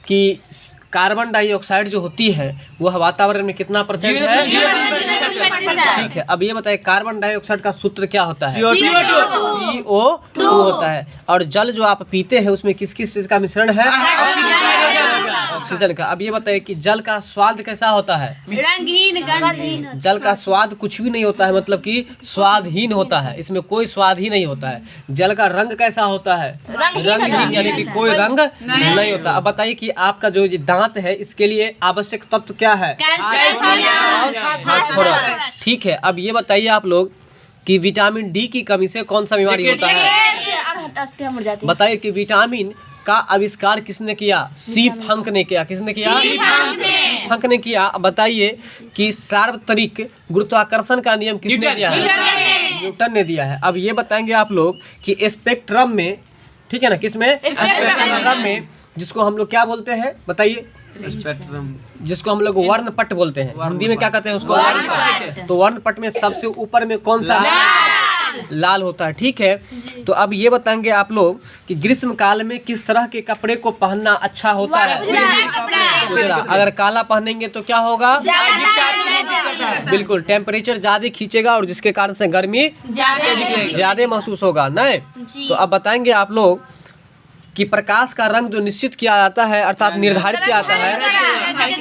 कि carbon dioxide जो होती है वह वातावरण में कितना परसेंट है? ठीक है, अब ये बताइए कार्बन डाइऑक्साइड का सूत्र क्या होता है? CO2 होता है। और जल जो आप पीते हैं उसमें किस किस चीज का मिश्रण है? ऑक्सीजन का। अब ये बताइए कि जल का स्वाद कैसा होता है? रंगहीन, गंधहीन। जल का स्वाद कुछ भी नहीं होता है, मतलब कि स्वादहीन होता है, इसमें कोई स्वाद ही नहीं होता है। जल का रंग कैसा होता है? रंगहीन, यानी कि कोई रंग नहीं होता। अब बताइए कि आपका जो ये दांत है इसके लिए आवश्यक तत्व क्या है? फास्फोरस। ठीक है, अब ये बताइए आप लोग कि विटामिन डी की कमी से कौन सा बीमारी होता है? बताइए कि विटामिन का आविष्कार किसने किया? सी फंक ने किया। किसने किया? फंक ने किया। अब बताइए कि सार्वत्रिक गुरुत्वाकर्षण का नियम किसने दिया है? न्यूटन ने दिया है। अब ये बताएंगे आप लोग कि स्पेक्ट्रम में, ठीक है ना, किसमें? स्पेक्ट्रम में, जिसको हम लोग क्या बोलते हैं बताइए? जिसको हम लोग वर्णपट बोलते हैं। हिंदी में क्या कहते हैं उसको? वर्णपट। तो वर्णपट में सबसे ऊपर में कौन सा? लाल होता है। ठीक है, तो अब ये बताएंगे आप लोग कि ग्रीष्म काल में किस तरह के कपड़े को पहनना अच्छा होता है? अगर काला पहनेंगे तो क्या होगा? बिल्कुल, टेम्परेचर ज्यादा खींचेगा और जिसके कारण से गर्मी ज्यादा महसूस होगा। नहीं तो अब बताएंगे आप लोग कि प्रकाश का रंग जो निश्चित किया जाता है अर्थात निर्धारित किया जाता है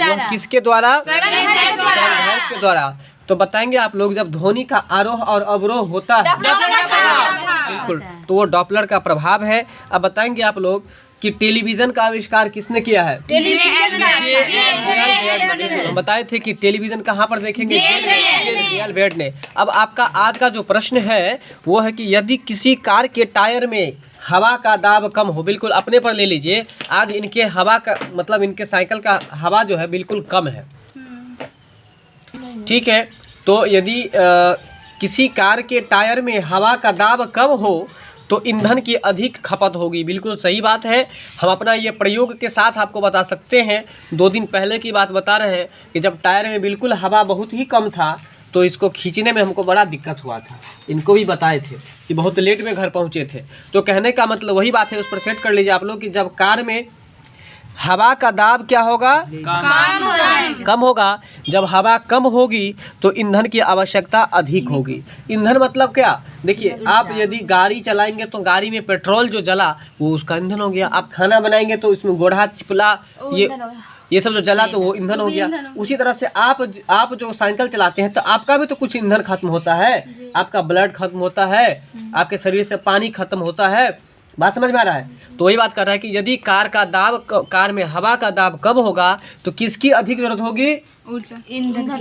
वह किसके द्वारा? तरंगदैर्घ्य के द्वारा। तो बताएंगे आप लोग जब ध्वनि का आरोह और अवरोह होता है, बिल्कुल, तो वो डॉपलर का प्रभाव है। अब बताएंगे आप लोग कि टेलीविजन का आविष्कार किसने किया है? हम बताए थे कि टेलीविजन कहाँ पर देखेंगे? जे एल्बर्ट ने। अब आपका आज का जो प्रश्न है वो है कि यदि किसी कार के टायर में हवा का दाब कम हो, बिल्कुल अपने पर ले लीजिए, आज इनके हवा का मतलब इनके साइकिल का हवा जो है बिल्कुल कम है, ठीक है। तो यदि किसी कार के टायर में हवा का दाब कम हो तो ईंधन की अधिक खपत होगी। बिल्कुल सही बात है। हम अपना ये प्रयोग के साथ आपको बता सकते हैं। 2 दिन पहले की बात बता रहे हैं कि जब टायर में बिल्कुल हवा बहुत ही कम था तो इसको खींचने में हमको बड़ा दिक्कत हुआ था। इनको भी बताए थे कि बहुत लेट में घर पहुँचे थे। तो कहने का मतलब वही बात है, उस पर सेट कर लीजिए आप लोग कि जब कार में हवा का दाब क्या होगा? कम होगा। जब हवा कम होगी तो ईंधन की आवश्यकता अधिक होगी। ईंधन मतलब क्या? देखिए, आप यदि गाड़ी चलाएंगे तो गाड़ी में पेट्रोल जो जला वो उसका ईंधन हो गया। आप खाना बनाएंगे तो इसमें गोढ़ा चिपला ये सब जो जला तो वो ईंधन हो गया। उसी तरह से आप जो साइकिल चलाते हैं तो आपका भी तो कुछ ईंधन खत्म होता है, आपका ब्लड खत्म होता है, आपके शरीर से पानी खत्म होता है। बात समझ में आ रहा है? तो वही बात कर रहा है कि यदि कार में हवा का दाब कम होगा तो किसकी अधिक जरूरत होगी? ईंधन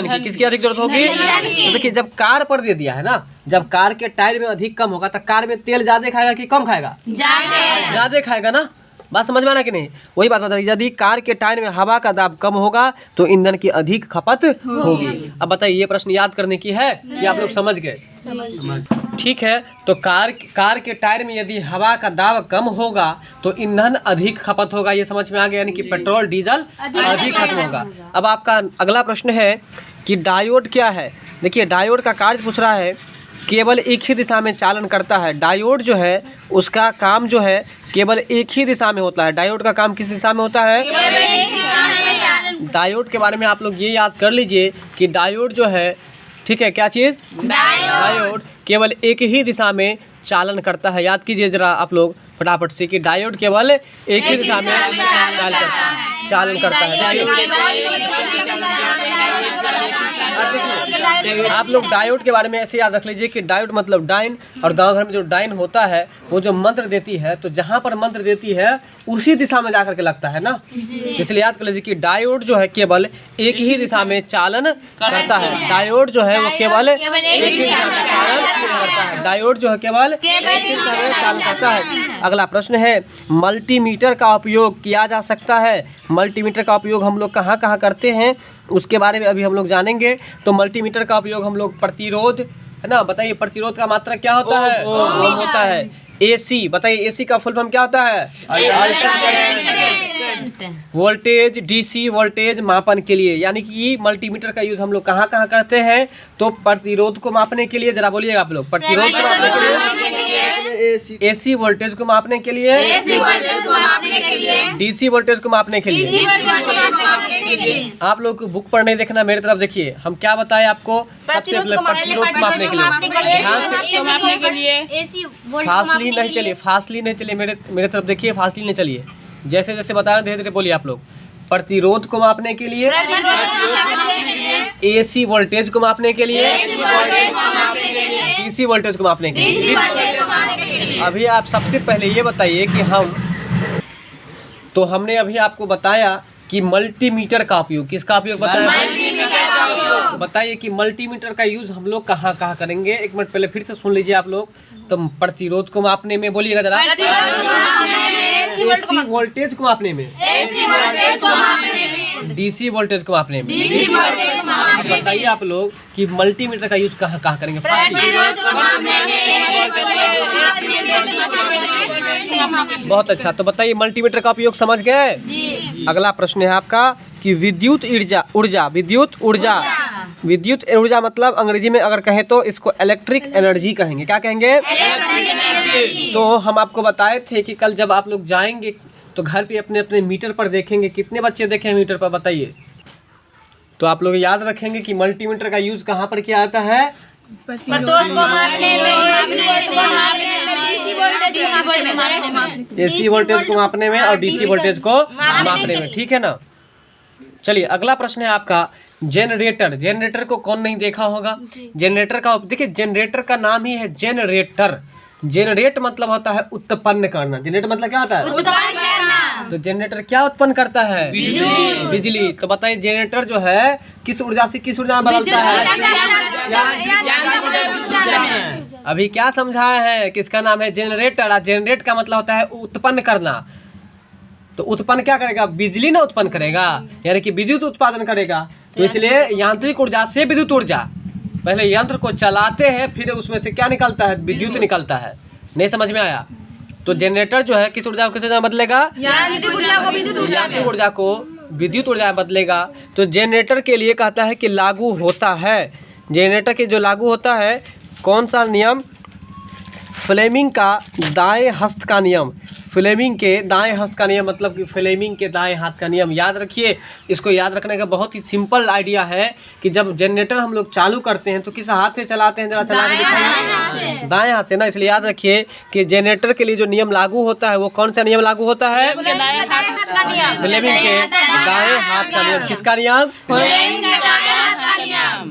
की। किसकी अधिक जरूरत होगी? तो देखिए, जब कार पर दे दिया है ना, जब कार के टायर में अधिक कम होगा तो कार में तेल ज्यादा खाएगा कि कम खाएगा? ज्यादा खाएगा ना। बात समझ में आ रहा कि नहीं? वही बात बता रही, यदि कार के टायर में हवा का दाब कम होगा तो ईंधन की अधिक खपत होगी। अब बताइए, ये प्रश्न याद करने की है कि आप लोग समझ गए? ठीक है, तो कार के टायर में यदि हवा का दाब कम होगा तो ईंधन अधिक खपत होगा। ये समझ में आ गया, यानी कि पेट्रोल डीजल अधिक खत्म होगा। अब आपका अगला प्रश्न है कि डायोड क्या है? देखिए, डायोड का कार्य पूछ रहा है, केवल एक ही दिशा में चालन करता है। डायोड जो है उसका काम जो है केवल एक ही दिशा में होता है। डायोड का काम किस दिशा में होता है? डायोड के बारे में आप लोग ये याद कर लीजिए कि डायोड जो है, ठीक है, क्या चीज़? डायोड केवल एक ही दिशा में चालन करता है। याद कीजिए जरा आप लोग फटाफट से कि डायोड केवल एक ही दिशा में चालन करता है। आप लोग डायोड के बारे में ऐसे याद रख लीजिए कि डायोड मतलब डाइन, और गांव घर में जो डाइन होता है वो जो मंत्र देती है तो जहाँ पर मंत्र देती है उसी दिशा में जाकर के लगता है ना। इसलिए याद कर लीजिए कि डायोड जो है केवल एक ही दिशा में चालन करता है। डायोड जो है वो केवल एक ही दिशा में चालन करता है। डायोड जो है केवल एक ही दिशा में चालन करता है। अगला प्रश्न है, मल्टीमीटर का उपयोग किया जा सकता है। मल्टीमीटर का उपयोग हम लोग कहाँ कहाँ करते हैं उसके बारे में अभी हम लोग जानेंगे। तो मल्टीमीटर का उपयोग हम लोग प्रतिरोध, है ना, बताइए प्रतिरोध का मात्रा क्या होता है? ओम होता है। एसी, बताइए एसी का फुल फॉर्म क्या होता है? वोल्टेज, डीसी वोल्टेज मापन के लिए, यानी कि मल्टीमीटर का यूज हम लोग कहाँ कहाँ करते हैं? तो प्रतिरोध को मापने के लिए, जरा बोलिएगा आप लोग, प्रतिरोध को मापने के लिए AC वोल्टेज को मापने के लिए, DC वोल्टेज को मापने के लिए। आप लोग को बुक पर नहीं देखना, मेरी तरफ देखिए। हम क्या बताएं आपको, सबसे पहले प्रतिरोध को मापने के लिए। फासली नहीं चलिए, फासली नहीं चलिए, मेरे तरफ देखिए, फासली नहीं चलिए। जैसे जैसे बता रहे धीरे धीरे बोलिए आप लोग। प्रतिरोध को मापने के लिए, AC वोल्टेज को मापने के लिए, DC वोल्टेज को मापने के लिए। अभी आप सबसे पहले ये बताइए कि हमने अभी आपको बताया कि मल्टीमीटर का उपयोग, किसका उपयोग बताया? बताइए कि मल्टीमीटर का यूज हम लोग कहाँ कहाँ करेंगे। एक मिनट पहले फिर से सुन लीजिए आप लोग। तो प्रतिरोध को मापने में, बोलिएगा जरा। AC वोल्टेज को मापने में, DC वोल्टेज को मापने में। अब बताइए आप लोग कि मल्टीमीटर का यूज कहाँ कहाँ करेंगे। बहुत अच्छा, तो बताइए मल्टीमीटर का उपयोग समझ गए। अगला प्रश्न है आपका कि विद्युत ऊर्जा मतलब अंग्रेजी में अगर कहें तो इसको इलेक्ट्रिक एनर्जी कहेंगे। क्या कहेंगे? तो हम आपको बताए थे कि कल जब आप लोग जाएंगे तो घर पे अपने अपने मीटर पर देखेंगे। कितने बच्चे देखे हैं मीटर पर, बताइए। तो आप लोग याद रखेंगे कि मल्टीमीटर का यूज कहाँ पर किया जाता है? AC वोल्टेज को मापने में और DC वोल्टेज को मापने में, ठीक है ना। चलिए अगला प्रश्न है आपका जनरेटर को कौन नहीं देखा होगा। जनरेटर का देखिए, जनरेटर का नाम ही है जनरेटर। जनरेट मतलब होता है उत्पन्न करना। जनरेटर मतलब क्या होता है? उत्पन्न करना। तो जनरेटर क्या उत्पन्न करता है? बिजली। तो बताइए जनरेटर जो है किस ऊर्जा से किस ऊर्जा में बदलता है? अभी क्या समझाया है, किसका नाम है? जनरेटर। और जनरेट का मतलब होता है उत्पन्न करना। तो उत्पन्न क्या करेगा? बिजली ना उत्पन्न करेगा, यानी कि विद्युत उत्पादन करेगा। तो इसलिए यांत्रिक ऊर्जा से विद्युत ऊर्जा, पहले यंत्र को चलाते हैं फिर उसमें से क्या निकलता है? विद्युत निकलता है। नहीं समझ में आया? तो जनरेटर जो है किस ऊर्जा को किस ऊर्जा में बदलेगा? यांत्रिक ऊर्जा को विद्युत ऊर्जा में बदलेगा। तो जनरेटर के लिए कहता है कि लागू होता है, जनरेटर के जो लागू होता है कौन सा नियम? फ्लेमिंग का दाएं हस्त का नियम। फ्लेमिंग के दाएं हस्त का नियम मतलब कि फ्लेमिंग के दाएं हाथ का नियम। याद रखिए, इसको याद रखने का बहुत ही सिंपल आइडिया है कि जब जनरेटर हम लोग चालू करते हैं तो किस हाथ से चलाते हैं? जरा चला के दिखाइए। दाएं हाथ से ना। इसलिए याद रखिए कि जनरेटर के लिए जो नियम लागू होता है वो कौन सा नियम लागू होता है? फ्लेमिंग के दाएं हाथ का नियम। किसका नियम?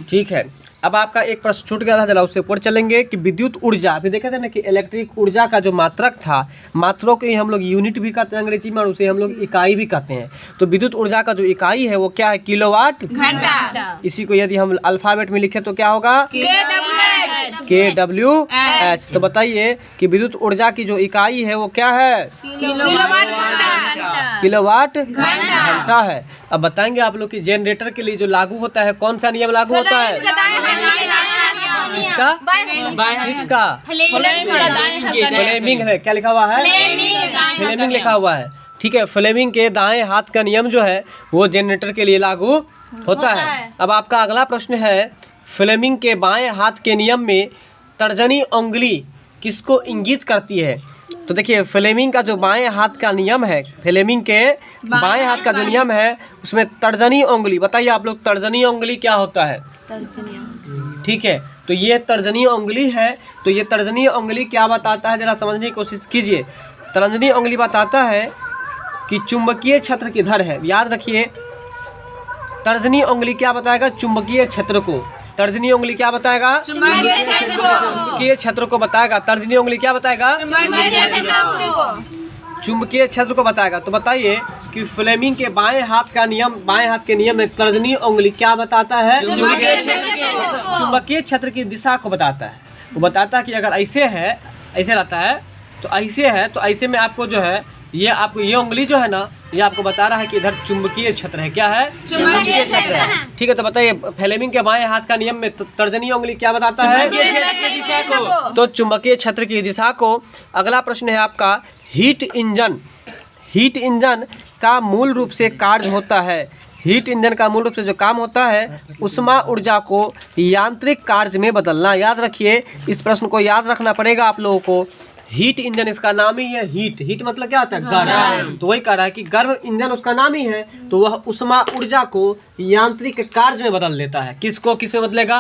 ठीक है। अब आपका एक प्रश्न छूट गया था, जरा उससे ऊपर चलेंगे कि विद्युत ऊर्जा। अभी देखे थे ना कि इलेक्ट्रिक ऊर्जा का जो मात्रक था, मात्रों को ही हम लोग यूनिट भी कहते हैं अंग्रेजी में और उसे हम लोग इकाई भी कहते हैं। तो विद्युत ऊर्जा का जो इकाई है वो क्या है? किलोवाट घंटा। इसी को यदि हम अल्फाबेट में लिखे तो क्या होगा? kWh। तो बताइए कि विद्युत ऊर्जा की जो इकाई है वो क्या है? किलोवाट घंटा है। अब बताएंगे आप लोग कि जनरेटर के लिए जो लागू होता है कौन सा नियम लागू होता है? इसका फ्लेमिंग है। क्या लिखा हुआ है? फ्लेमिंग लिखा हुआ है। ठीक है, फ्लेमिंग के दाएं हाथ का नियम जो है वो जनरेटर के लिए लागू होता है। अब आपका अगला प्रश्न है, फ्लेमिंग के बाएं हाथ के नियम में तर्जनी उंगली किसको इंगित करती है? तो देखिए फ्लेमिंग का जो बाएं हाथ का नियम है, फ्लेमिंग के बाएं हाथ का जो नियम है उसमें तर्जनी उंगली। बताइए आप लोग तर्जनी उंगली क्या होता है? ठीक है, तो ये तर्जनी उंगली है। तो ये तर्जनी उंगली क्या बताता है, जरा समझने की कोशिश कीजिए। तर्जनी उंगली बताता है कि चुंबकीय क्षेत्र किधर है। याद रखिए, तर्जनी उंगली क्या बताएगा? चुंबकीय क्षेत्र को। तर्जनी उंगली क्या बताएगा? चुंबकीय क्षेत्र को बताएगा। तर्जनी उंगली क्या बताएगा? चुंबकीय क्षेत्र को बताएगा। तो बताइए कि फ्लेमिंग के बाएं हाथ के नियम में तर्जनी उंगली क्या बताता है? चुंबकीय क्षेत्र की दिशा को बताता है। वो बताता है कि अगर ऐसे है, ऐसे रहता है तो ऐसे है, तो ऐसे में आपको जो है ये आपको ये उंगली जो है ना, ये आपको बता रहा है कि इधर चुंबकीय क्षेत्र है। क्या है? चुंबकीय क्षेत्र है। ठीक है, तो बताइए फ्लेमिंग के बाएं हाथ का नियम में तर्जनी उंगली क्या बताता है? तो चुंबकीय क्षेत्र की दिशा को। अगला प्रश्न है आपका, हीट इंजन का मूल रूप से कार्य होता है। हीट इंजन का मूल रूप से जो काम होता है उष्मा ऊर्जा को यांत्रिक कार्य में बदलना। याद रखिए, इस प्रश्न को याद रखना पड़ेगा आप लोगों को हीट इंजन इसका नाम ही है हीट। हीट मतलब क्या होता है? गर्म। तो वही कह रहा है कि गर्म इंजन उसका नाम ही है, तो वह उष्मा ऊर्जा को यांत्रिक कार्य में बदल देता है। किसको किस में बदलेगा?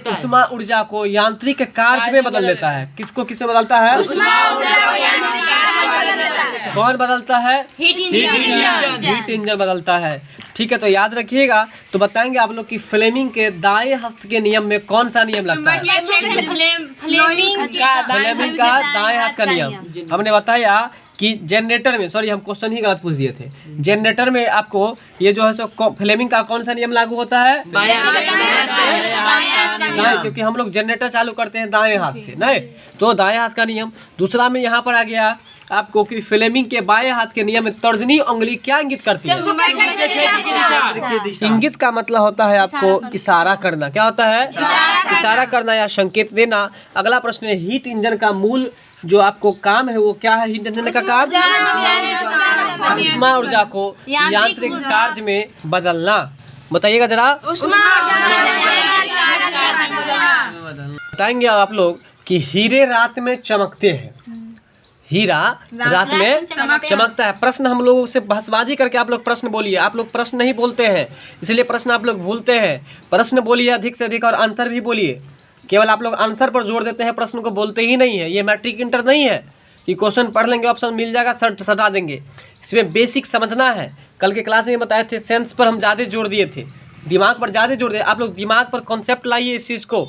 उष्मा ऊर्जा को यांत्रिक कार्य में बदल देता है। किसको किस में बदलता है? कौन बदलता है? हीट इंजन बदलता है। ठीक है, तो याद रखिएगा। तो बताएंगे आप लोग कि फ्लेमिंग के दाएं हस्त के नियम में कौन सा नियम लगता है? फ्लेमिंग का दाएं हाथ का नियम। हमने बताया कि जनरेटर में, सॉरी हम क्वेश्चन ही गलत पूछ दिए थे। जनरेटर में आपको ये जो है सो फ्लेमिंग का कौन सा नियम लागू होता है? नहीं, क्योंकि हम लोग जनरेटर चालू करते हैं दाएं हाथ से, नहीं तो दाएं हाथ का नियम। दूसरा में यहाँ पर आ गया आपको कि फ्लेमिंग के बाएं हाथ के नियम में तर्जनी उंगली क्या इंगित करती है? इंगित का मतलब होता है आपको इशारा करना। क्या होता है? इशारा करना या संकेत देना। अगला प्रश्न है, हीट इंजन का मूल जो आपको काम है वो क्या है? हीट इंजन का काम उष्मा ऊर्जा को यांत्रिक कार्य में बदलना। बताइएगा जरा। बताएंगे आप लोग कि हीरे रात में चमकते हैं। हीरा रात में चमकता है। प्रश्न हम लोगों से बहसबाजी करके आप लोग प्रश्न बोलिए। आप लोग प्रश्न नहीं बोलते हैं, इसलिए प्रश्न आप लोग भूलते हैं। प्रश्न बोलिए अधिक से अधिक और आंसर भी बोलिए। केवल आप लोग आंसर पर जोर देते हैं, प्रश्न को बोलते ही नहीं है। ये मैट्रिक इंटर नहीं है कि क्वेश्चन पढ़ लेंगे ऑप्शन मिल जाएगा सटा देंगे। इसमें बेसिक समझना है। कल के क्लास में बताए थे सेंस पर हम ज़्यादा जोर दिए थे, दिमाग पर ज़्यादा जोर दिए। आप लोग दिमाग पर कॉन्सेप्ट लाइए इस चीज़ को,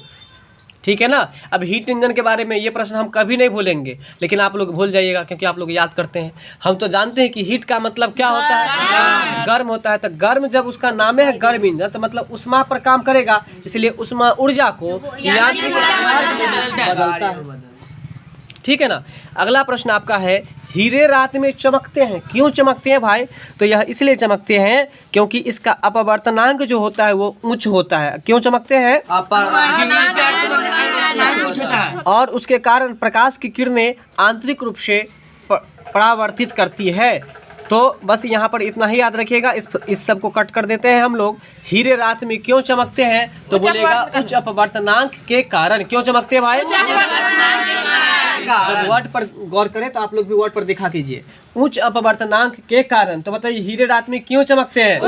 ठीक है ना। अब हीट इंजन के बारे में ये प्रश्न हम कभी नहीं भूलेंगे, लेकिन आप लोग भूल जाइएगा क्योंकि आप लोग याद करते हैं। हम तो जानते हैं कि हीट का मतलब क्या होता है? गर्म होता है। तो गर्म जब उसका नाम है गर्म इंजन तो मतलब उष्मा पर काम करेगा, इसलिए उष्मा ऊर्जा को यांत्रिक बदलता है। ठीक है ना। अगला प्रश्न आपका है, हीरे रात में चमकते हैं। क्यों चमकते हैं भाई? तो यह इसलिए चमकते हैं क्योंकि इसका अपवर्तनांक जो होता है वो उच्च होता है। क्यों चमकते हैं? और उसके कारण प्रकाश की किरणें आंतरिक रूप से परावर्तित करती है। तो बस यहाँ पर इतना ही याद रखिएगा। इस सब को कट कर देते हैं हम लोग। हीरे रात में क्यों चमकते हैं? तो बोलेगा उच्च अपवर्तनांक के कारण। क्यों चमकते हैं भाई? जब वर्ड पर गौर करें तो आप लोग भी वर्ड पर दिखा कीजिए। उच्च अपवर्तनांक के कारण। तो बताइए हीरे रात में क्यों चमकते हैं?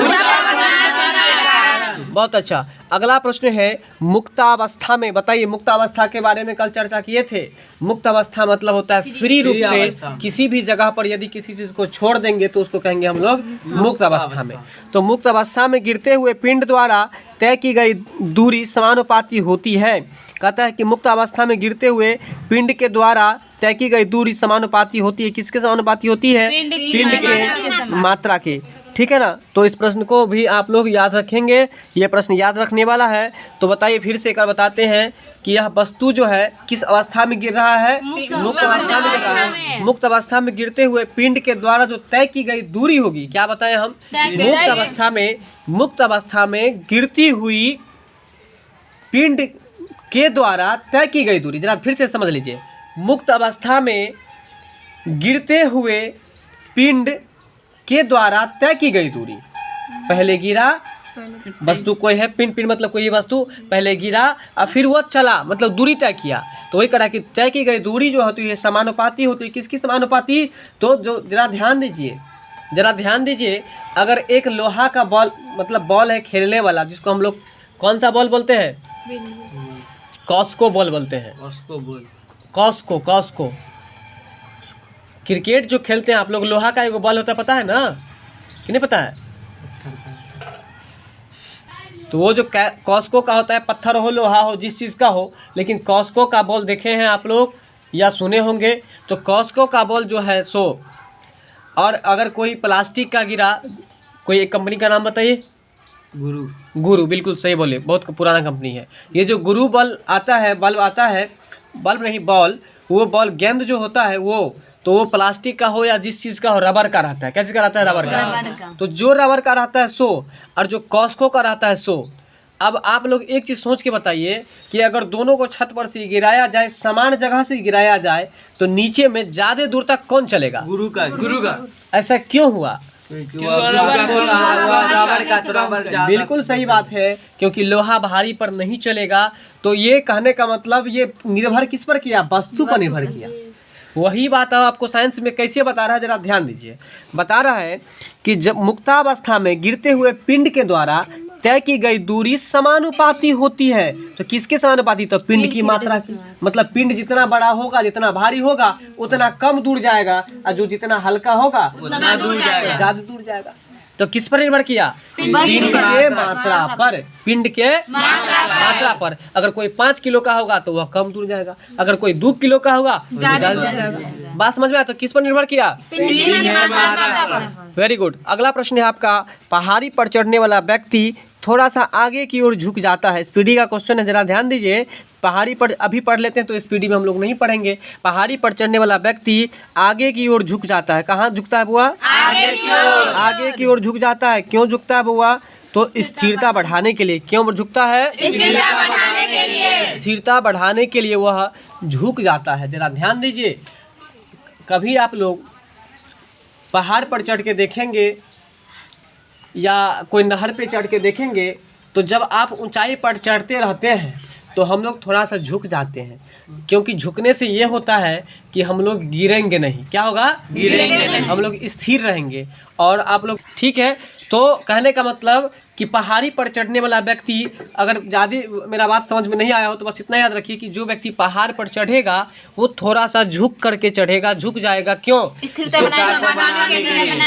बहुत अच्छा। अगला प्रश्न है, मुक्तावस्था में। बताइए, मुक्तावस्था के बारे में कल चर्चा किए थे। मुक्तावस्था मतलब होता है फ्री रूप से किसी भी जगह पर यदि किसी चीज को छोड़ देंगे तो उसको कहेंगे हम लोग मुक्त अवस्था में। तो मुक्त अवस्था में गिरते हुए पिंड द्वारा तय की गई दूरी समानुपाती होती है। कहता है कि मुक्त अवस्था में गिरते हुए पिंड के द्वारा तय की गई दूरी समानुपाती होती है। किसके समानुपाती होती है? पिंड के मात्रा के। ठीक है ना। तो इस प्रश्न को भी आप लोग याद रखेंगे, ये प्रश्न याद रखने वाला है। तो बताइए फिर से एक बार बताते हैं कि यह वस्तु जो है किस अवस्था में गिर रहा है? मुक्त अवस्था में गिर रहा है। मुक्त अवस्था में गिरते हुए पिंड के द्वारा जो तय की गई दूरी होगी, क्या बताएं हम? मुक्त अवस्था में गिरती हुई पिंड के द्वारा तय की गई दूरी। जरा फिर से समझ लीजिए। मुक्त अवस्था में गिरते हुए पिंड के द्वारा तय की गई दूरी। पहले गिरा, वस्तु कोई है, पिंड मतलब कोई वस्तु, पहले गिरा और फिर वो चला, मतलब दूरी तय किया। तो वही करा कि तय की गई दूरी जो होती है समानुपाती होती है। किसकी समानुपाती? तो जो जरा ध्यान दीजिए, अगर एक लोहा का बॉल मतलब बॉल है खेलने वाला, जिसको हम लोग कौन सा बॉल बोलते हैं? कॉस्को बॉल बोलते हैं। कॉस्को क्रिकेट जो खेलते हैं आप लोग, लोहा का एक बॉल होता है, पता है ना कि नहीं पता है? तो वो जो कॉस्को का होता है, पत्थर हो लोहा हो जिस चीज़ का हो, लेकिन कॉस्को का बॉल देखे हैं आप लोग या सुने होंगे। तो कॉस्को का बॉल जो है सो, और अगर कोई प्लास्टिक का गिरा, कोई एक कंपनी का नाम बताइए। गुरु, बिल्कुल सही बोले, बहुत पुराना कंपनी है। ये जो गुरु बल्ब आता है, बॉल, वो बॉल गेंद जो होता है तो वो प्लास्टिक का हो या जिस चीज़ का हो, रबर का रहता है। कैसे का रहता है? रबर का। तो जो रबर का रहता है सो, और जो कॉस्को का रहता है सो। अब आप लोग एक चीज़ सोच के बताइए कि अगर दोनों को छत पर से गिराया जाए, समान जगह से गिराया जाए, तो नीचे में ज़्यादा दूर तक कौन चलेगा? गुरु का। ऐसा क्यों हुआ? बिल्कुल सही बात है, क्योंकि लोहा भारी पर नहीं चलेगा। तो ये कहने का मतलब ये निर्भर किस पर किया? वस्तु पर निर्भर किया। वही बात अब आपको साइंस में कैसे बता रहा है, जरा ध्यान दीजिए। बता रहा है कि जब मुक्तावस्था में गिरते हुए पिंड के द्वारा तय की गई दूरी समानुपाती होती है। तो किसके समानुपाती? तो पिंड की मात्रा की। मतलब पिंड जितना बड़ा होगा, जितना भारी होगा, उतना कम दूर जाएगा, और जो जितना हल्का होगा उतना दूर जाएगा, ज्यादा दूर जाएगा। तो किस पर निर्भर किया? पिंड के मात्रा पर। पिंड के मात्रा पर। अगर कोई 5 किलो का होगा तो वह कम दूर जाएगा, अगर कोई 2 किलो का होगा तो ज्यादा दूर जाएगा। बात समझ में आया? तो किस पर निर्भर किया? Very good. अगला प्रश्न है आपका, पहाड़ी पर चढ़ने वाला व्यक्ति थोड़ा सा आगे की ओर झुक जाता है। स्पीडी का क्वेश्चन है, जरा ध्यान दीजिए। पहाड़ी पर अभी पढ़ लेते हैं, तो स्पीडी में हम लोग नहीं पढ़ेंगे। पहाड़ी पर चढ़ने वाला व्यक्ति आगे की ओर झुक जाता है। कहाँ झुकता है बुआ? आगे की ओर झुक जाता है। क्यों झुकता है बुआ? तो स्थिरता बढ़ाने के लिए। क्यों झुकता है? स्थिरता बढ़ाने के लिए वह झुक जाता है। जरा ध्यान दीजिए, कभी आप लोग पहाड़ पर चढ़ के देखेंगे या कोई नहर पे चढ़ के देखेंगे, तो जब आप ऊंचाई पर चढ़ते रहते हैं तो हम लोग थोड़ा सा झुक जाते हैं, क्योंकि झुकने से ये होता है कि हम लोग गिरेंगे नहीं। क्या होगा? गिरेंगे नहीं, हम लोग स्थिर रहेंगे। और आप लोग, ठीक है, तो कहने का मतलब कि पहाड़ी पर चढ़ने वाला व्यक्ति, अगर ज़्यादा मेरा बात समझ में नहीं आया हो तो बस इतना याद रखिए कि जो व्यक्ति पहाड़ पर चढ़ेगा वो थोड़ा सा झुक करके चढ़ेगा, झुक जाएगा। क्यों?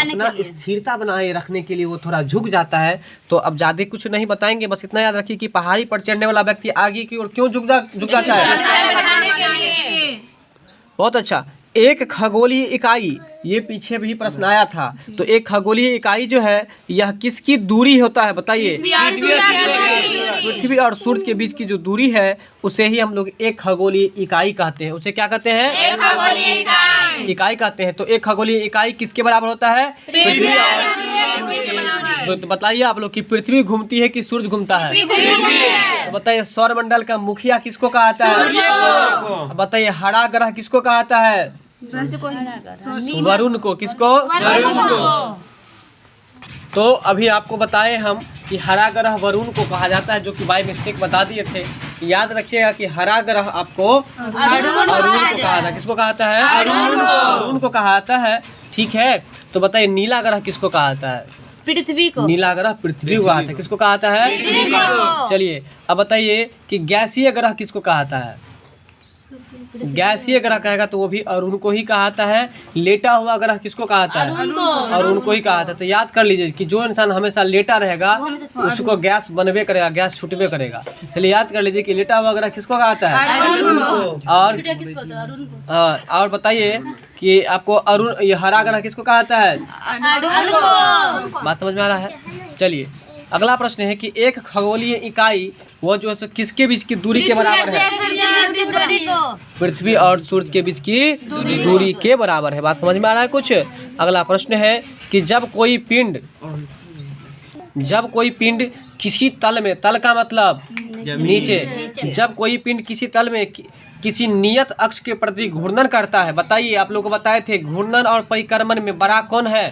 अपना स्थिरता बनाए रखने के लिए वो थोड़ा झुक जाता है। तो अब ज़्यादा कुछ नहीं बताएंगे, बस इतना याद रखिए कि पहाड़ी पर चढ़ने वाला व्यक्ति आगे की ओर क्यों झुक जाता है? बहुत अच्छा। एक खगोलीय इकाई, ये पीछे भी प्रश्न आया था। तो एक खगोलीय इकाई जो है यह किसकी दूरी होता है? बताइए। पृथ्वी और सूरज के बीच की जो दूरी है उसे ही हम लोग एक खगोलीय इकाई कहते हैं। उसे क्या कहते हैं? एक खगोलीय इकाई कहते हैं। तो एक खगोलीय इकाई किसके बराबर होता है? पृथ्वी। तो बताइए आप लोग कि पृथ्वी घूमती है कि सूरज घूमता है? तो बताइए सौर मंडल का मुखिया किसको कहता है? बताइए हरा ग्रह किसको कहता है? वरुण को। किसको? वरुण को। तो अभी आपको बताए हम कि हरा ग्रह वरुण को कहा जाता है, जो कि बाय मिस्टेक बता दिए थे। याद रखिएगा कि हरा ग्रह आपको अरुण को कहा था। किसको कहता है? अरुण को कहा जाता है। ठीक है, तो बताइए नीला ग्रह किसको कहा जाता है? पृथ्वी को। नीला ग्रह पृथ्वी को कहा था। किसको कहा जाता है? चलिए अब बताइए कि गैसीय ग्रह किसको कहा जाता है? गैसीय ग्रह कहेगा तो वो भी अरुण को ही कहाता है। लेटा हुआ ग्रह किसको कहाता है? अरुण को ही कहाता है। तो याद कर लीजिए कि जो इंसान हमेशा लेटा रहेगा उसको गैस बनबे करेगा, गैस छूटबे करेगा। चलिए याद कर लीजिए कि लेटा हुआ ग्रह किसको कहाता है? और बताइए कि आपको अरुण, ये हरा ग्रह किसको कहाता है? बात समझ में आ रहा है? चलिए अगला प्रश्न है कि एक खगोलीय इकाई वो जो है किसके बीच की दूरी के बराबर है? पृथ्वी और सूरज के बीच की दूरी के बराबर है। बात समझ में आ रहा है कुछ? अगला प्रश्न है कि जब कोई पिंड किसी तल में, तल का मतलब नीचे, जब कोई पिंड किसी तल में किसी नियत अक्ष के प्रति घूर्णन करता है। बताइए, आप लोग को बताए थे घूर्णन और परिक्रमण में बड़ा कौन है?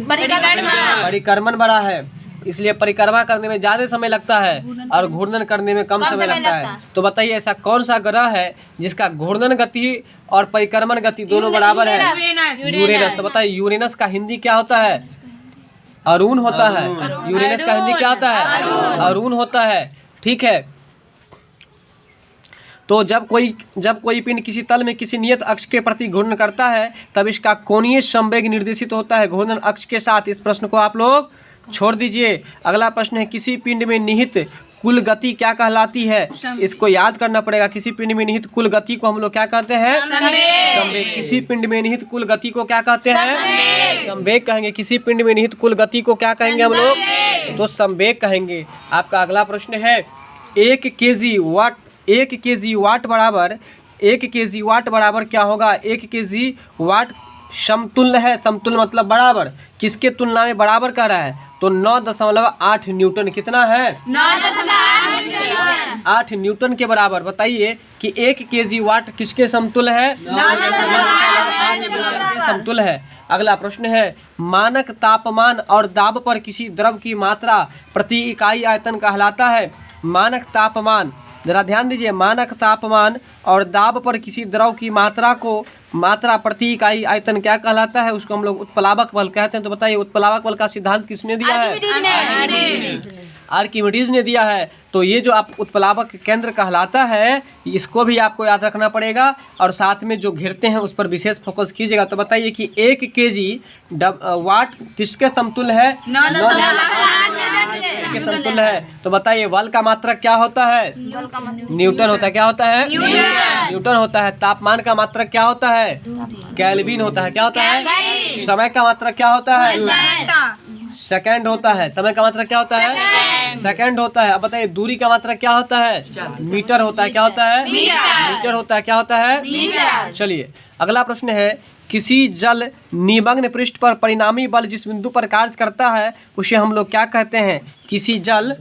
परिक्रमण बड़ा है, इसलिए परिक्रमा करने में ज्यादा समय लगता है और घूर्णन करने में कम समय लगता है। तो बताइए ऐसा कौन सा ग्रह है जिसका घूर्णन गति और परिक्रमण गति दोनों बराबर है? यूरेनस। तो बताइए यूरेनस का हिंदी क्या होता है? अरुण होता है। यूरेनस का हिंदी क्या होता है? अरुण होता है। ठीक है, तो जब कोई पिंड किसी तल में किसी नियत अक्ष के प्रति घूर्णन करता है तब इसका कोणीय संवेग निर्देशित होता है घूर्णन अक्ष के साथ। इस प्रश्न को आप लोग छोड़ दीजिए। अगला प्रश्न है किसी पिंड में निहित कुल गति क्या कहलाती है? इसको याद करना पड़ेगा। किसी पिंड में निहित कुल गति को हम लोग क्या कहते हैं? संवेग। किसी पिंड में निहित कुल गति को क्या कहते हैं? संवेग कहेंगे। किसी पिंड में निहित कुल गति को क्या कहेंगे हम लोग? तो संवेग कहेंगे। आपका अगला प्रश्न है 1 kg वाट बराबर क्या होगा? 1 kg वाट समतुल्य है, समतुल्य मतलब बराबर, किसके तुलना में बराबर कह रहा है, तो 9.8 न्यूटन कितना है, 8 न्यूटन के बराबर। बताइए कि 1 kg वाट किसके समतुल्य है, 9.8 न्यूटन के समतुल्य है। अगला प्रश्न है, मानक तापमान और दाब पर किसी द्रव की मात्रा प्रति इकाई आयतन कहलाता है। मानक तापमान, जरा ध्यान दीजिए, मानक तापमान और दाब पर किसी द्रव की मात्रा प्रति इकाई आयतन क्या कहलाता है, उसको हम लोग उत्प्लावक बल कहते हैं। तो बताइए उत्प्लावक बल का सिद्धांत किसने दिया है, आर्किमिडीज ने दिया है। तो ये जो आप उत्प्लावक केंद्र कहलाता है, इसको भी आपको याद रखना पड़ेगा और साथ में जो घेरते हैं उस पर विशेष फोकस कीजिएगा। तो बताइए कि 1 kg वाट किसके समतुल्य है, 9.8 के समतुल्य है। तो बताइए बल का मात्रक क्या होता है, न्यूटन होता है। क्या होता है, न्यूटन होता है। तापमान का मात्रक क्या होता है, केल्विन होता है। क्या होता है, समय का मात्रक क्या होता है, सेकंड होता है। समय का मात्रक क्या होता है, सेकंड होता है। अब बताइए दूरी का मात्रक क्या होता है, मीटर होता है। क्या होता है, मीटर होता है। क्या होता है, चलिए अगला प्रश्न है, किसी जल निमग्न पृष्ठ पर परिणामी बल जिस बिंदु पर कार्य करता है उसे हम लोग क्या कहते हैं। किसी जल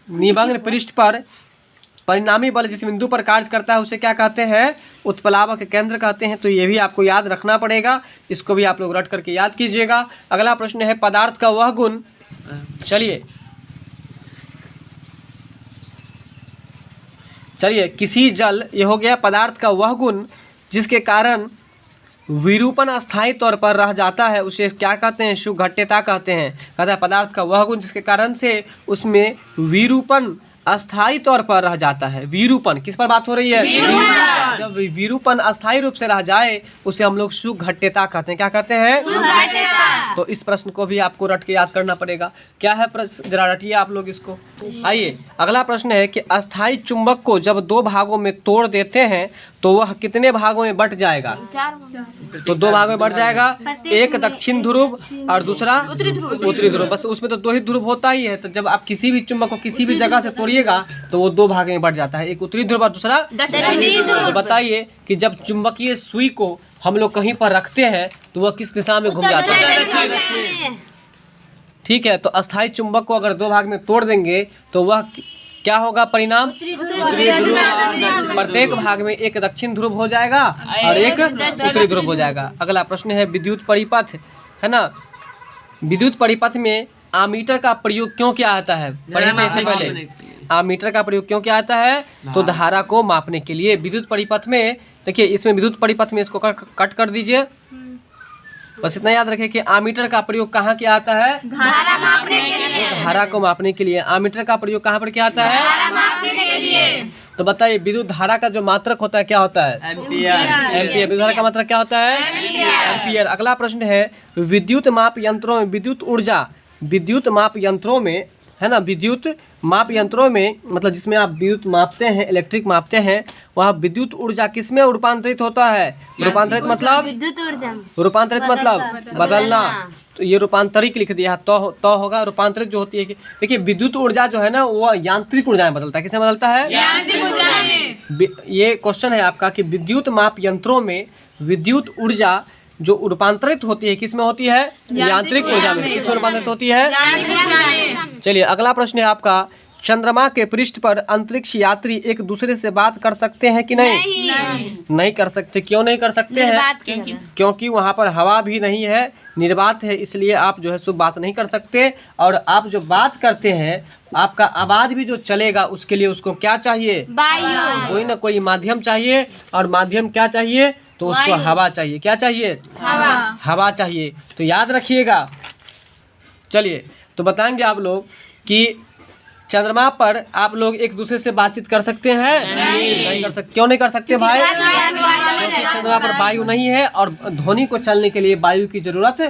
निमग्न पृष्ठ पर परिणामी बल जिस बिंदु पर कार्य करता है उसे क्या कहते हैं, उत्प्लावक केंद्र कहते हैं। तो ये भी आपको याद रखना पड़ेगा, इसको भी आप लोग रट करके याद कीजिएगा। अगला प्रश्न है, पदार्थ का वह गुण, चलिए किसी जल, ये हो गया पदार्थ का वह गुण जिसके कारण विरूपण अस्थायी तौर पर रह जाता है उसे क्या कहते हैं, सुघट्यता कहते हैं। कहता है पदार्थ का वह गुण जिसके कारण से उसमें विरूपण अस्थायी तौर पर रह जाता है। विरूपण किस पर बात हो रही है, जब विरूपण अस्थायी रूप से रह जाए उसे हम लोग सुघट्यता कहते हैं। क्या कहते हैं, तो इस प्रश्न को भी आपको रट के याद करना पड़ेगा। क्या है प्रश्न, जरा रटिए आप लोग इसको। आइए अगला प्रश्न है कि अस्थायी चुंबक को जब 2 भागों में तोड़ देते हैं तो वह कितने भागों में बंट जाएगा, तो 2 भागों में बढ़ जाएगा। एक दक्षिण ध्रुव और दूसरा उत्तरी ध्रुव। बस उसमें तो 2 ही ध्रुव होता ही है। तो जब आप किसी भी चुंबक को किसी भी जगह से तोड़िएगा तो वो 2 भागों में बढ़ जाता है, एक उत्तरी ध्रुव और दूसरा दक्षिणी ध्रुव। तो बताइए कि जब चुंबकीय सुई को हम लोग कहीं पर रखते हैं तो वह किस दिशा में घूम जाता है, ठीक है। तो अस्थायी चुंबक को अगर 2 भाग में तोड़ देंगे तो वह क्या होगा, परिणाम उत्तरी ध्रुव। प्रत्येक भाग में एक दक्षिण ध्रुव हो जाएगा और एक उत्तरी ध्रुव हो जाएगा। अगला प्रश्न है, विद्युत परिपथ, है ना, विद्युत परिपथ में आमीटर का प्रयोग क्यों किया जाता है, इससे पहले आमीटर का प्रयोग क्यों किया जाता है, तो धारा को मापने के लिए। विद्युत परिपथ में देखिए, इसमें विद्युत परिपथ में इसको कट कर दीजिए, बस इतना याद रखें कि आमीटर का प्रयोग कहाँ किया जाता है, धारा मापने के लिए। धारा को मापने के लिए। आमीटर का प्रयोग कहाँ पर किया जाता है, धारा मापने के लिए। तो बताइए विद्युत धारा का जो मात्रक होता है क्या होता है, एम्पियर। विद्युत धारा का मात्रक क्या होता है, एम्पियर। अगला प्रश्न है, विद्युत माप यंत्रों में विद्युत ऊर्जा, विद्युत माप यंत्रों में, है ना, विद्युत माप यंत्रों में मतलब जिसमें आप विद्युत मापते हैं, इलेक्ट्रिक मापते हैं, वहाँ विद्युत ऊर्जा किसमें रूपांतरित होता है, रूपांतरित मतलब विद्युत ऊर्जा, रूपांतरित मतलब बदलना। तो ये रूपांतरित लिख दिया तो होगा। रूपांतरित जो होती है कि देखिए विद्युत ऊर्जा जो है ना वो यांत्रिक ऊर्जा में बदलता है। किसमें बदलता है, यांत्रिक ऊर्जा में। ये क्वेश्चन है आपका कि विद्युत माप यंत्रों में विद्युत ऊर्जा जो रूपांतरित होती है किसमें होती है, यांत्रिक ऊर्जा में। किसमें रूपांतरित होती है। चलिए अगला प्रश्न है आपका, चंद्रमा के पृष्ठ पर अंतरिक्ष यात्री एक दूसरे से बात कर सकते हैं कि नहीं? नहीं कर सकते। क्यों नहीं कर सकते हैं? क्योंकि वहाँ पर हवा भी नहीं है, निर्वात है, इसलिए आप जो है सो बात नहीं कर सकते। और आप जो बात करते हैं आपका आवाज भी जो चलेगा उसके लिए उसको क्या चाहिए, वायु। कोई ना कोई माध्यम चाहिए। और माध्यम क्या चाहिए, तो उसको हवा चाहिए। क्या चाहिए, हवा चाहिए। तो याद रखिएगा। चलिए तो बताएंगे आप लोग कि चंद्रमा पर आप लोग एक दूसरे से बातचीत कर सकते हैं? नहीं कर सकते। क्यों नहीं कर सकते भाई? क्योंकि चंद्रमा पर वायु नहीं है और ध्वनि को चलने के लिए वायु की जरूरत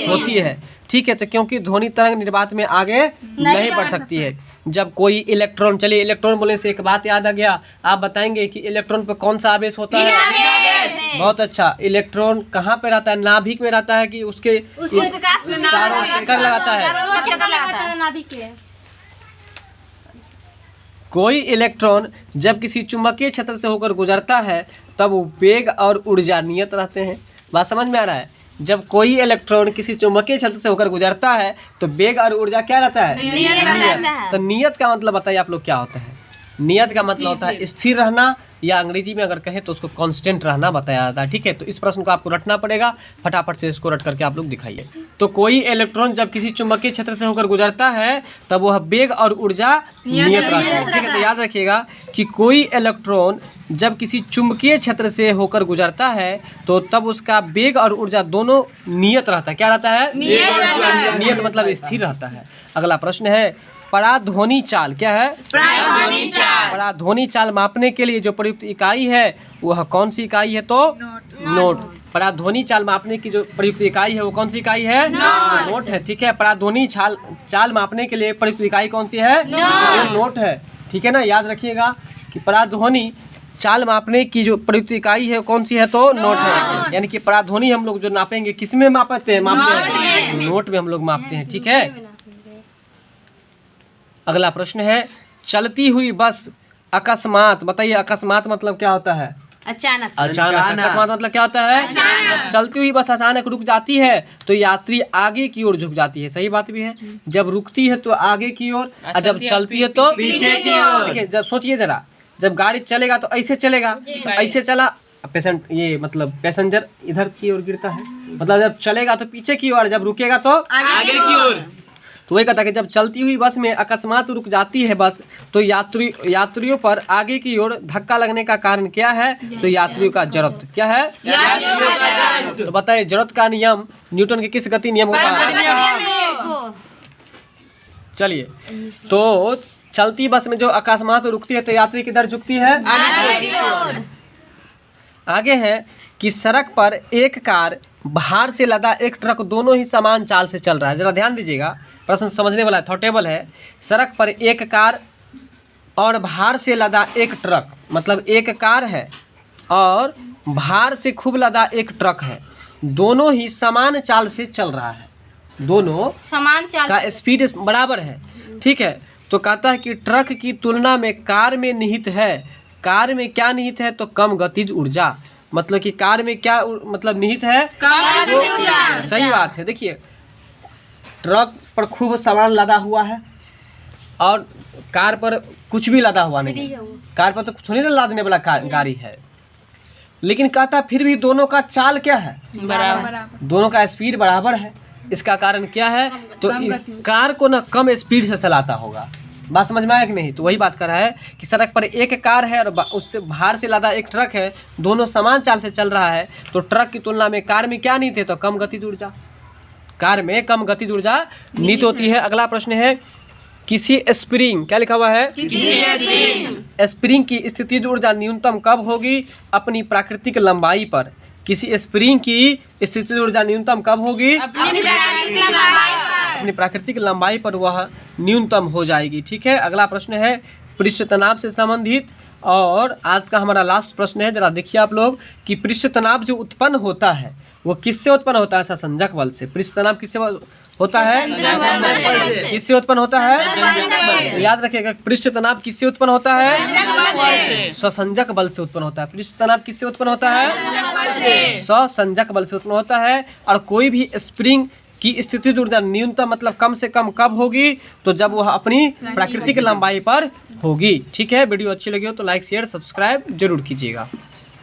होती है। ठीक है, तो क्योंकि ध्वनि तरंग निर्वात में आगे नहीं बढ़ सकती है। जब कोई इलेक्ट्रॉन, चलिए इलेक्ट्रॉन बोलने से एक बात याद आ गया, आप बताएंगे कि इलेक्ट्रॉन पर कौन सा आवेश होता है? बहुत अच्छा। इलेक्ट्रॉन कहाँ पे रहता है, नाभिक में रहता है कि उसके चारों चक्कर लगाता है? कोई इलेक्ट्रॉन जब किसी चुंबकीय क्षेत्र से होकर गुजरता है तब वेग और ऊर्जा नियत रहते हैं। बात समझ में आ रहा है? जब कोई इलेक्ट्रॉन किसी चुंबकीय क्षेत्र से होकर गुजरता है तो वेग और ऊर्जा क्या रहता है? नियत। तो नियत का मतलब बताइए आप लोग क्या होता है? नियत का मतलब होता है स्थिर रहना, या अंग्रेजी में अगर कहें तो उसको कांस्टेंट रहना बताया जाता है। ठीक है, तो इस प्रश्न को आपको रटना पड़ेगा, फटाफट से इसको रट करके आप लोग दिखाइए। तो कोई इलेक्ट्रॉन जब किसी चुंबकीय क्षेत्र से होकर गुजरता है तब वह वेग और ऊर्जा नियत रहता है। ठीक है, तो याद रखिएगा कि कोई इलेक्ट्रॉन जब किसी चुंबकीय क्षेत्र से होकर गुजरता है तो तब उसका वेग और ऊर्जा दोनों नियत रहता है। क्या रहता है? नियत मतलब स्थिर रहता है। अगला प्रश्न है पराध्वनि चाल। क्या है? पराध्वनि चाल मापने के लिए जो प्रयुक्त इकाई है वह कौन सी इकाई है? तो नोट। पराध्वनि चाल मापने की जो प्रयुक्त इकाई है वो कौन सी इकाई है? नोट है। ठीक है, पराध्वनि चाल मापने के लिए प्रयुक्त इकाई कौन सी है? नोट है। ठीक है ना, याद रखिएगा कि पराध्वनि चाल मापने की जो प्रयुक्त इकाई है कौन सी है? तो नोट है। यानी कि पराध्वनि हम लोग जो नापेंगे किस में मापते हैं? नोट में हम लोग मापते हैं। ठीक है, अगला प्रश्न है चलती हुई बस अकस्मात। बताइए अकस्मात मतलब क्या होता है? अचानक। अकस्मात मतलब क्या होता है? जब चलती हुई बस अचानक रुक जाती है तो यात्री आगे की ओर झुक जाती है। सही बात भी है, जब रुकती है तो आगे की ओर, और जब चलती है तो पीछे की ओर। ठीक है, जब सोचिए जरा, जब गाड़ी चलेगा तो ऐसे चलेगा, तो ऐसे चला पैसेंजर इधर की ओर गिरता है, मतलब जब चलेगा तो पीछे की ओर, जब रुकेगा तो आगे की ओर। तो वही कहता है कि जब चलती हुई बस में अकस्मात रुक जाती है बस तो यात्रियों पर आगे की ओर धक्का लगने का कारण क्या है? तो यात्रियों का जड़त्व। क्या है? तो बताइए जड़त्व का नियम न्यूटन के किस गति नियम को कहा? चलिए, तो चलती बस में जो अकस्मात रुकती है तो यात्री किधर झुकती है? आगे है कि सड़क पर एक कार भार से लदा एक ट्रक दोनों ही समान चाल से चल रहा है। जरा ध्यान दीजिएगा, प्रश्न समझने वाला है, थॉटेबल है। सड़क पर एक कार और भार से लदा एक ट्रक, मतलब एक कार है और भार से खूब लदा एक ट्रक है, दोनों ही समान चाल से चल रहा है, दोनों समान चाल का स्पीड बराबर है। ठीक है, तो कहता है कि ट्रक की तुलना में कार में निहित है। कार में क्या निहित है? तो कम गतिज ऊर्जा। मतलब कि कार में क्या मतलब निहित है? तो सही बात है। देखिए ट्रक पर खूब सामान लदा हुआ है और कार पर कुछ भी लदा हुआ नहीं है। कार पर तो कुछ नहीं लादने वाला गाड़ी है, लेकिन कहता फिर भी दोनों का चाल क्या है? बराबर। दोनों का स्पीड बराबर है। इसका कारण क्या है? तो कार को ना कम स्पीड से चलाता होगा। बात समझ में आया कि नहीं? तो वही बात कर रहा है कि सड़क पर एक कार है और उससे भार से लदा एक ट्रक है, दोनों समान चाल से चल रहा है, तो ट्रक की तुलना में कार में क्या निहित है? तो कम गतिज ऊर्जा। कार में कम गतिज ऊर्जा निहित होती है। अगला प्रश्न है किसी स्प्रिंग, क्या लिखा हुआ है? स्प्रिंग की स्थितिज ऊर्जा न्यूनतम कब होगी? अपनी प्राकृतिक लंबाई पर। किसी स्प्रिंग की स्थितिज ऊर्जा न्यूनतम कब होगी? अपनी प्राकृतिक लंबाई पर वह न्यूनतम हो जाएगी। ठीक है, अगला प्रश्न है पृष्ठ तनाव से संबंधित और आज का हमारा लास्ट प्रश्न है। जरा देखिए आप लोग कि पृष्ठ तनाव जो उत्पन्न होता है वो किससे उत्पन्न होता है? संसंजक बल से। पृष्ठ तनाव किससे होता है? किससे उत्पन्न होता है? तो याद रखिएगा पृष्ठ तनाव किससे उत्पन्न होता है? स्वसंजक बल से उत्पन्न होता है। पृष्ठ तनाव किससे उत्पन्न होता है? स्वसंजक बल से उत्पन्न होता है। और कोई भी स्प्रिंग की स्थितिज ऊर्जा न्यूनतम मतलब कम से कम कब होगी? तो जब वह अपनी प्राकृतिक लंबाई पर होगी। ठीक है, वीडियो अच्छी लगी हो तो लाइक शेयर सब्सक्राइब जरूर कीजिएगा।